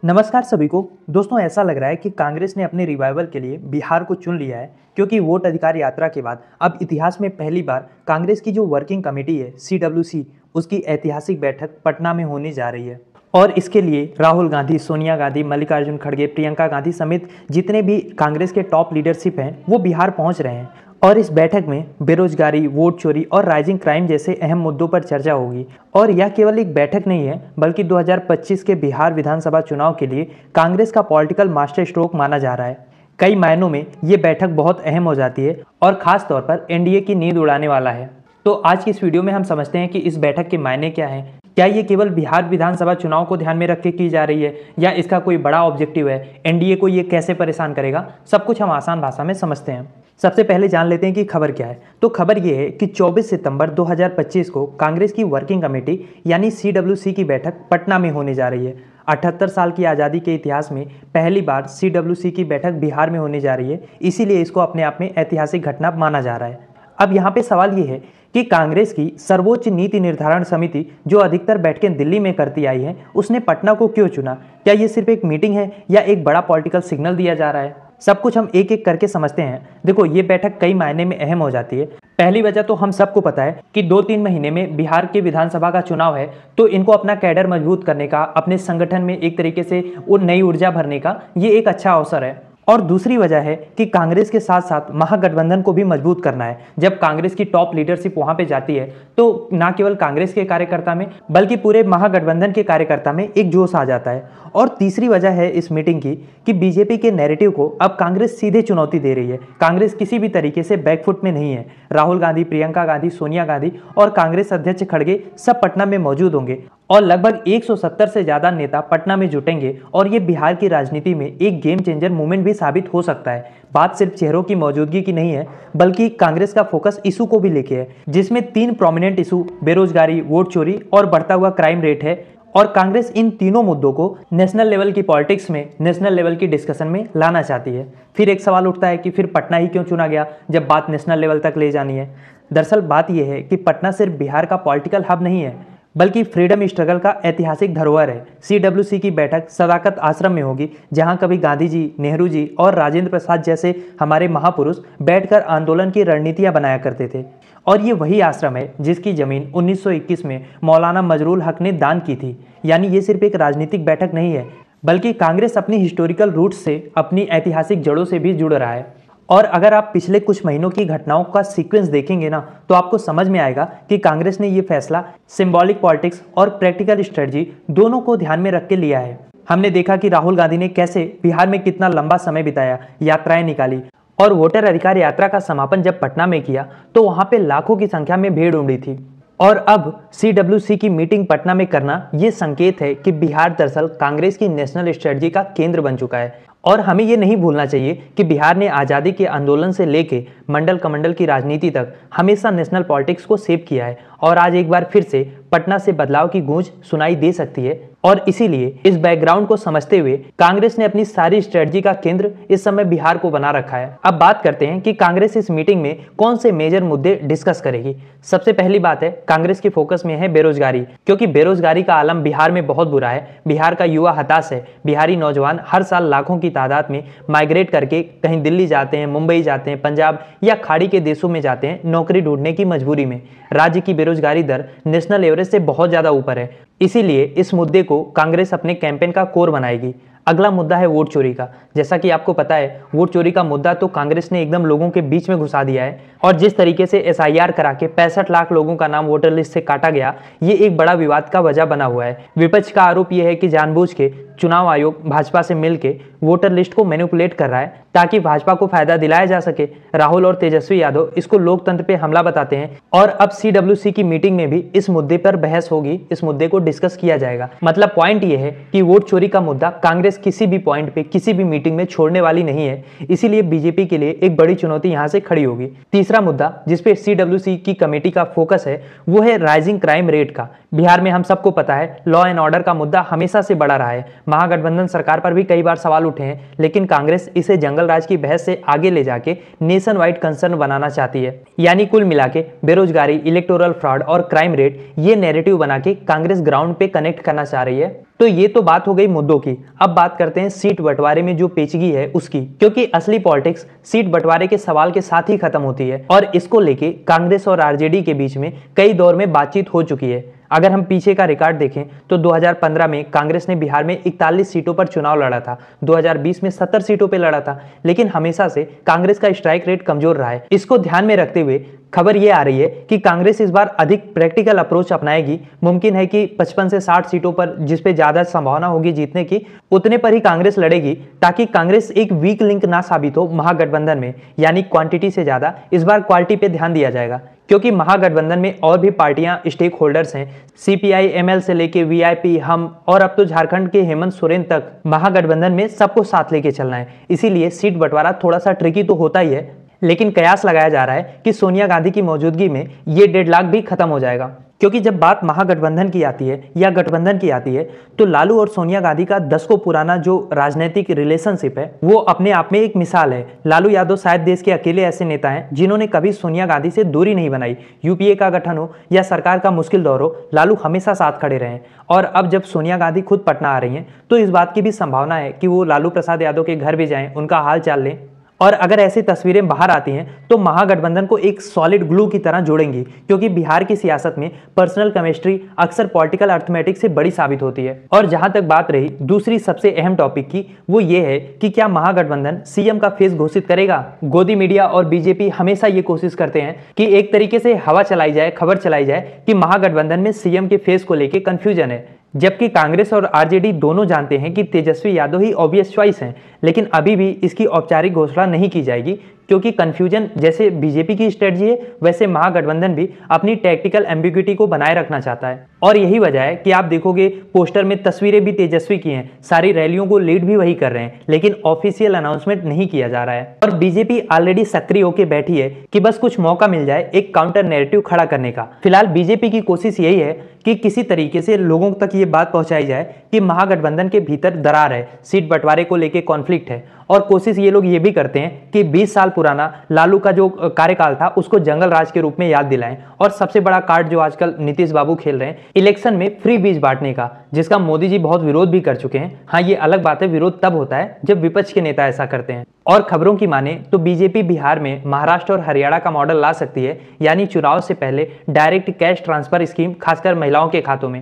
नमस्कार सभी को। दोस्तों, ऐसा लग रहा है कि कांग्रेस ने अपने रिवाइवल के लिए बिहार को चुन लिया है, क्योंकि वोट अधिकार यात्रा के बाद अब इतिहास में पहली बार कांग्रेस की जो वर्किंग कमेटी है CWC, उसकी ऐतिहासिक बैठक पटना में होने जा रही है। और इसके लिए राहुल गांधी, सोनिया गांधी, मल्लिकार्जुन खड़गे, प्रियंका गांधी समेत जितने भी कांग्रेस के टॉप लीडरशिप हैं वो बिहार पहुंच रहे हैं। और इस बैठक में बेरोजगारी, वोट चोरी और राइजिंग क्राइम जैसे अहम मुद्दों पर चर्चा होगी। और यह केवल एक बैठक नहीं है, बल्कि 2025 के बिहार विधानसभा चुनाव के लिए कांग्रेस का पॉलिटिकल मास्टर स्ट्रोक माना जा रहा है। कई मायनों में ये बैठक बहुत अहम हो जाती है और खास तौर पर एनडीए की नींद उड़ाने वाला है। तो आज की इस वीडियो में हम समझते हैं कि इस बैठक के मायने क्या हैं, क्या ये केवल बिहार विधानसभा चुनाव को ध्यान में रख के की जा रही है या इसका कोई बड़ा ऑब्जेक्टिव है, एनडीए को ये कैसे परेशान करेगा, सब कुछ हम आसान भाषा में समझते हैं। सबसे पहले जान लेते हैं कि खबर क्या है। तो खबर ये है कि 24 सितंबर 2025 को कांग्रेस की वर्किंग कमेटी यानी CWC की बैठक पटना में होने जा रही है। 78 साल की आज़ादी के इतिहास में पहली बार CWC की बैठक बिहार में होने जा रही है, इसीलिए इसको अपने आप में ऐतिहासिक घटना माना जा रहा है। अब यहाँ पे सवाल ये है कि कांग्रेस की सर्वोच्च नीति निर्धारण समिति, जो अधिकतर बैठकें दिल्ली में करती आई है, उसने पटना को क्यों चुना? क्या ये सिर्फ एक मीटिंग है या एक बड़ा पॉलिटिकल सिग्नल दिया जा रहा है? सब कुछ हम एक एक करके समझते हैं। देखो, ये बैठक कई मायने में अहम हो जाती है। पहली वजह तो हम सबको पता है कि 2-3 महीने में बिहार के विधानसभा का चुनाव है, तो इनको अपना कैडर मजबूत करने का, अपने संगठन में एक तरीके से वो नई ऊर्जा भरने का ये एक अच्छा अवसर है। और दूसरी वजह है कि कांग्रेस के साथ साथ महागठबंधन को भी मजबूत करना है। जब कांग्रेस की टॉप लीडरशिप वहां पे जाती है तो ना केवल कांग्रेस के कार्यकर्ता में बल्कि पूरे महागठबंधन के कार्यकर्ता में एक जोश आ जाता है। और तीसरी वजह है इस मीटिंग की कि बीजेपी के नैरेटिव को अब कांग्रेस सीधे चुनौती दे रही है। कांग्रेस किसी भी तरीके से बैकफुट में नहीं है। राहुल गांधी, प्रियंका गांधी, सोनिया गांधी और कांग्रेस अध्यक्ष खड़गे सब पटना में मौजूद होंगे और लगभग 170 से ज्यादा नेता पटना में जुटेंगे। और ये बिहार की राजनीति में एक गेम चेंजर मूवमेंट भी साबित हो सकता है। बात सिर्फ चेहरों की मौजूदगी की नहीं है, बल्कि कांग्रेस का फोकस इशू को भी लेके है, जिसमें 3 प्रोमिनेंट इशू बेरोजगारी, वोट चोरी और बढ़ता हुआ क्राइम रेट है। और कांग्रेस इन तीनों मुद्दों को नेशनल लेवल की पॉलिटिक्स में, नेशनल लेवल की डिस्कशन में लाना चाहती है। फिर एक सवाल उठता है कि फिर पटना ही क्यों चुना गया जब बात नेशनल लेवल तक ले जानी है। दरअसल बात यह है कि पटना सिर्फ बिहार का पॉलिटिकल हब नहीं है, बल्कि फ्रीडम स्ट्रगल का ऐतिहासिक धरोहर है। CWC की बैठक सदाकत आश्रम में होगी, जहां कभी गांधी जी, नेहरू जी और राजेंद्र प्रसाद जैसे हमारे महापुरुष बैठकर आंदोलन की रणनीतियां बनाया करते थे। और ये वही आश्रम है जिसकी जमीन 1921 में मौलाना मजरूल हक ने दान की थी। यानी ये सिर्फ एक राजनीतिक बैठक नहीं है, बल्कि कांग्रेस अपनी हिस्टोरिकल रूट्स से, अपनी ऐतिहासिक जड़ों से भी जुड़ रहा है। और अगर आप पिछले कुछ महीनों की घटनाओं का सीक्वेंस देखेंगे ना, तो आपको समझ में आएगा कि कांग्रेस ने ये फैसला सिंबॉलिक पॉलिटिक्स और प्रैक्टिकल स्ट्रेटजी दोनों को ध्यान में रख के लिया है। हमने देखा कि राहुल गांधी ने कैसे बिहार में कितना लंबा समय बिताया, यात्राएं निकाली, और वोटर अधिकार यात्रा का समापन जब पटना में किया तो वहां पे लाखों की संख्या में भीड़ उमड़ी थी। और अब CWC की मीटिंग पटना में करना ये संकेत है कि बिहार दरअसल कांग्रेस की नेशनल स्ट्रेटजी का केंद्र बन चुका है। और हमें ये नहीं भूलना चाहिए कि बिहार ने आज़ादी के आंदोलन से लेके मंडल कमंडल की राजनीति तक हमेशा नेशनल पॉलिटिक्स को शेप किया है। और आज एक बार फिर से पटना से बदलाव की गूंज सुनाई दे सकती है। और इसीलिए इस बैकग्राउंड को समझते हुए कांग्रेस ने अपनी सारी स्ट्रेटजी का केंद्र इस समय बिहार को बना रखा है। अब बात करते हैं कि कांग्रेस इस मीटिंग में कौन से मेजर मुद्दे डिस्कस करेगी। सबसे पहली बात है, कांग्रेस के फोकस में है बेरोजगारी, क्योंकि बेरोजगारी का आलम बिहार में बहुत बुरा है। बिहार का युवा हताश है। बिहारी नौजवान हर साल लाखों की तादाद में माइग्रेट करके कहीं दिल्ली जाते हैं, मुंबई जाते हैं, पंजाब या खाड़ी के देशों में जाते हैं नौकरी ढूंढने की मजबूरी में। राज्य की बेरोजगारी दर नेशनल एवरेज से बहुत ज्यादा ऊपर है। इसीलिए इस मुद्दे को कांग्रेस अपने कैंपेन का कोर बनाएगी। अगला मुद्दा है वोट चोरी का। जैसा कि आपको पता है, वोट चोरी का मुद्दा तो कांग्रेस ने एकदम लोगों के बीच में घुसा दिया है। और जिस तरीके से SIR करा के 65 लाख लोगों का नाम वोटर लिस्ट से काटा गया, ये एक बड़ा विवाद का वजह बना हुआ है। विपक्ष का आरोप यह है कि जानबूझ के चुनाव आयोग भाजपा से मिलकर वोटर लिस्ट को मैनिपुलेट कर रहा है ताकि भाजपा को फायदा दिलाया जा सके। राहुल और तेजस्वी यादव इसको लोकतंत्र पे हमला बताते हैं। और अब CWC की मीटिंग में भी इस मुद्दे पर बहस होगी, इस मुद्दे को डिस्कस किया जाएगा। मतलब पॉइंट ये है कि वोट चोरी का मुद्दा कांग्रेस किसी भी पॉइंट पे, किसी भी मीटिंग में छोड़ने वाली नहीं है। इसीलिए बीजेपी के लिए एक बड़ी चुनौती यहाँ से खड़ी होगी। तीसरा मुद्दा जिसपे CWC की कमेटी का फोकस है वो है राइजिंग क्राइम रेट का। बिहार में हम सबको पता है लॉ एंड ऑर्डर का मुद्दा हमेशा से बड़ा रहा है। महागठबंधन सरकार पर भी कई बार सवाल उठे हैं, लेकिन कांग्रेस इसे जंगल राज की बहस से आगे ले जाके नेशन वाइड कंसर्न बनाना चाहती है। यानी कुल मिला के बेरोजगारी, इलेक्टोरल फ्रॉड और क्राइम रेट, ये नैरेटिव बना के कांग्रेस ग्राउंड पे कनेक्ट करना चाह रही है। तो ये तो बात हो गई मुद्दों की। अब बात करते हैं सीट बंटवारे में जो पेचीगी है उसकी, क्योंकि असली पॉलिटिक्स सीट बंटवारे के सवाल के साथ ही खत्म होती है और इसको लेके कांग्रेस और आरजेडी के बीच में कई दौर में बातचीत हो चुकी है। अगर हम पीछे का रिकॉर्ड देखें तो 2015 में कांग्रेस ने बिहार में 41 सीटों पर चुनाव लड़ा था, 2020 में 70 सीटों पर लड़ा था, लेकिन हमेशा से कांग्रेस का स्ट्राइक रेट कमजोर रहा है। इसको ध्यान में रखते हुए खबर ये आ रही है कि कांग्रेस इस बार अधिक प्रैक्टिकल अप्रोच अपनाएगी। मुमकिन है कि 55 से 60 सीटों पर, जिस पे ज्यादा संभावना होगी जीतने की, उतने पर ही कांग्रेस लड़ेगी, ताकि कांग्रेस एक वीक लिंक ना साबित हो महागठबंधन में। यानी क्वांटिटी से ज्यादा इस बार क्वालिटी पे ध्यान दिया जाएगा, क्योंकि महागठबंधन में और भी पार्टियां स्टेक होल्डर्स हैं। सीपीआई एमएल से लेके वीआईपी, हम और अब तो झारखंड के हेमंत सोरेन तक महागठबंधन में सबको साथ लेके चलना है। इसीलिए सीट बंटवारा थोड़ा सा ट्रिकी तो होता ही है, लेकिन कयास लगाया जा रहा है कि सोनिया गांधी की मौजूदगी में ये डेडलॉक भी खत्म हो जाएगा। क्योंकि जब बात महागठबंधन की आती है या गठबंधन की आती है तो लालू और सोनिया गांधी का दशकों पुराना जो राजनीतिक रिलेशनशिप है वो अपने आप में एक मिसाल है। लालू यादव शायद देश के अकेले ऐसे नेता हैं जिन्होंने कभी सोनिया गांधी से दूरी नहीं बनाई। यूपीए का गठन हो या सरकार का मुश्किल दौर हो, लालू हमेशा साथ खड़े रहे। और अब जब सोनिया गांधी खुद पटना आ रही हैं तो इस बात की भी संभावना है कि वो लालू प्रसाद यादव के घर भी जाएं, उनका हाल चाल लें। और अगर ऐसी तस्वीरें बाहर आती हैं तो महागठबंधन को एक सॉलिड ग्लू की तरह जोड़ेंगी, क्योंकि बिहार की सियासत में पर्सनल केमिस्ट्री अक्सर पॉलिटिकल अर्थमेटिक से बड़ी साबित होती है। और जहां तक बात रही दूसरी सबसे अहम टॉपिक की, वो ये है कि क्या महागठबंधन सीएम का फेस घोषित करेगा। गोदी मीडिया और बीजेपी हमेशा ये कोशिश करते हैं कि एक तरीके से हवा चलाई जाए, खबर चलाई जाए कि महागठबंधन में सीएम के फेस को लेकर कंफ्यूजन है, जबकि कांग्रेस और आरजेडी दोनों जानते हैं कि तेजस्वी यादव ही ऑब्वियस चॉइस हैं। लेकिन अभी भी इसकी औपचारिक घोषणा नहीं की जाएगी, क्योंकि कंफ्यूजन जैसे बीजेपी की स्ट्रेटजी है वैसे महागठबंधन भी अपनी टैक्टिकल एम्बिग्युइटी को बनाए रखना चाहता है। और यही वजह है कि आप देखोगे पोस्टर में तस्वीरें भी तेजस्वी की हैं, सारी रैलियों को लीड भी वही कर रहे हैं, लेकिन ऑफिशियल अनाउंसमेंट नहीं किया जा रहा है। और बीजेपी ऑलरेडी सक्रिय होकर बैठी है कि बस कुछ मौका मिल जाए एक काउंटर नैरेटिव खड़ा करने का। फिलहाल बीजेपी की कोशिश यही है कि किसी तरीके से लोगों तक ये बात पहुंचाई जाए कि महागठबंधन के भीतर दरार है, सीट बंटवारे को लेकर कॉन्फ्लिक्ट है। और कोशिश ये लोग ये भी करते हैं कि 20 साल पुराना लालू का जो कार्यकाल था उसको जंगल राज के रूप में याद दिलाएं। और सबसे बड़ा कार्ड जो आजकल नीतीश बाबू खेल रहे हैं इलेक्शन में फ्री बीज बांटने का, जिसका मोदी जी बहुत विरोध भी कर चुके हैं। हाँ, ये अलग बात है, विरोध तब होता है जब विपक्ष के नेता ऐसा करते हैं। और खबरों की माने तो बीजेपी बिहार में महाराष्ट्र और हरियाणा का मॉडल ला सकती है, यानी चुनाव से पहले डायरेक्ट कैश ट्रांसफर स्कीम, खासकर महिलाओं के खातों में,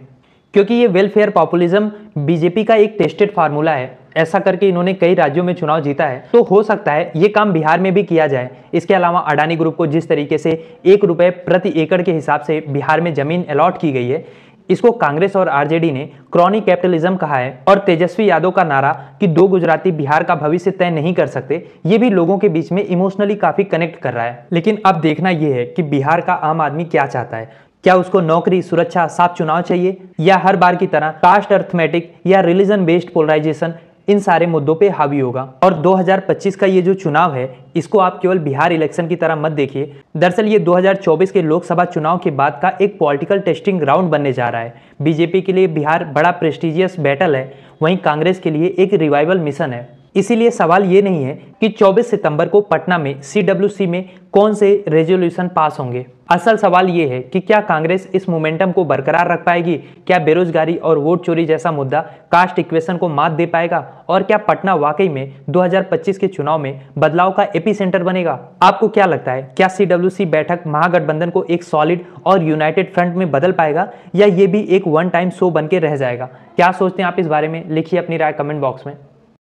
क्योंकि ये वेलफेयर पॉपुलिज्म बीजेपी का एक टेस्टेड फार्मूला है। ऐसा करके इन्होंने कई राज्यों में चुनाव जीता है, तो हो सकता है ये काम बिहार में भी किया जाए। इसके अलावा अडानी ग्रुप को जिस तरीके से 1 रुपए प्रति एकड़ के हिसाब से बिहार में जमीन अलॉट की गई है, इसको कांग्रेस और आरजेडी ने क्रॉनी कैपिटलिज्म कहा है। और तेजस्वी यादव का नारा कि 2 गुजराती बिहार का भविष्य तय नहीं कर सकते, ये भी लोगों के बीच में इमोशनली काफी कनेक्ट कर रहा है। लेकिन अब देखना यह है कि बिहार का आम आदमी क्या चाहता है। क्या उसको नौकरी, सुरक्षा, साफ चुनाव चाहिए, या हर बार की तरह कास्ट अर्थमेटिक या रिलीजन बेस्ड पोलराइजेशन इन सारे मुद्दों पे हावी होगा। और 2025 का ये जो चुनाव है इसको आप केवल बिहार इलेक्शन की तरह मत देखिए। दरअसल ये 2024 के लोकसभा चुनाव के बाद का एक पॉलिटिकल टेस्टिंग ग्राउंड बनने जा रहा है। बीजेपी के लिए बिहार बड़ा प्रेस्टिजियस बैटल है, वहीं कांग्रेस के लिए एक रिवाइवल मिशन है। इसीलिए सवाल ये नहीं है कि 24 सितंबर को पटना में CWC में कौन से रेजोल्यूशन पास होंगे। असल सवाल ये है कि क्या कांग्रेस इस मोमेंटम को बरकरार रख पाएगी, क्या बेरोजगारी और वोट चोरी जैसा मुद्दा कास्ट इक्वेशन को मात दे पाएगा, और क्या पटना वाकई में 2025 के चुनाव में बदलाव का एपिसेंटर बनेगा। आपको क्या लगता है, क्या CWC बैठक महागठबंधन को एक सॉलिड और यूनाइटेड फ्रंट में बदल पाएगा, या ये भी एक वन टाइम शो बन के रह जाएगा। क्या सोचते हैं आप इस बारे में, लिखिए अपनी राय कमेंट बॉक्स में।